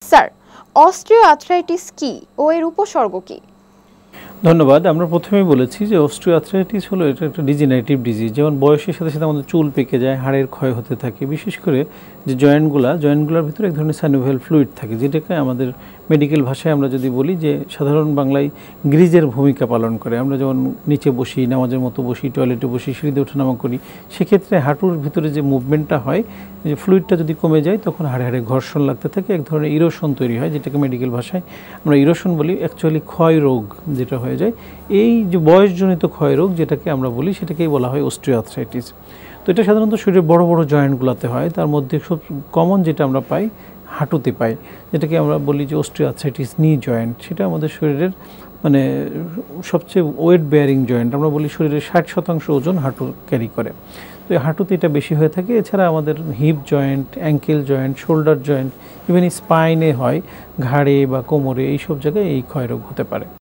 Sir, osteo arthritis কি ও এর উপসর্গ কি? ধন্যবাদ। আমরা প্রথমেই বলেছি যে অস্টিও আর্থ্রাইটিস হলো এটা একটা ডিজেনারেটিভ ডিজিজ। যেমন বয়সের সাথে সাথে আমাদের চুল পেকে যায়, হাড়ের ক্ষয় হতে থাকে। বিশেষ করে যে জয়েন্টগুলোর ভিতরে এক ধরনের সাইনোভিয়াল ফ্লুইড থাকে, যেটাকে আমাদের মেডিকেল ভাষায় আমরা যদি বলি যে সাধারণ বাংলায় গ্রিজের ভূমিকা পালন করে। আমরা যেমন নিচে বসি, নামাজের মতো বসি, টয়লেটে বসি, সিঁড়িতে ওঠানামা করি, সেক্ষেত্রে হাঁটুর ভিতরে যে মুভমেন্টটা হয়, যে ফ্লুইডটা যদি কমে যায় তখন হাড়ে হাড়ে ঘর্ষণ লাগতে থাকে, এক ধরনের ইরোশন তৈরি হয়, যেটাকে মেডিকেল ভাষায় আমরা ইরোশন বলি। অ্যাকচুয়ালি ক্ষয় রোগ যেটা হয়ে যায়, এই যে বয়সজনিত ক্ষয় রোগ যেটাকে আমরা বলি, সেটাকেই বলা হয় অস্টিও আর্থ্রাইটিস। তো এটা সাধারণত শরীরের বড় বড় জয়েন্টগুলোতে হয়। তার মধ্যে খুব কমন যেটা আমরা পাই, হাঁটুতে পাই, যেটাকে আমরা বলি যে অস্টিও আর্থ্রাইটিস নি জয়েন্ট। সেটা আমাদের শরীরের মানে সবচেয়ে ওয়েট বেয়ারিং জয়েন্ট। আমরা বলি শরীরের 60% ওজন হাঁটু ক্যারি করে। তো এই হাঁটুতে এটা বেশি হয়ে থাকে। এছাড়া আমাদের hip joint, ankle joint, shoulder joint, even স্পাইনে হয়, ঘাড়ে বা কোমরে, এইসব জায়গায় এই ক্ষয়রোগ হতে পারে।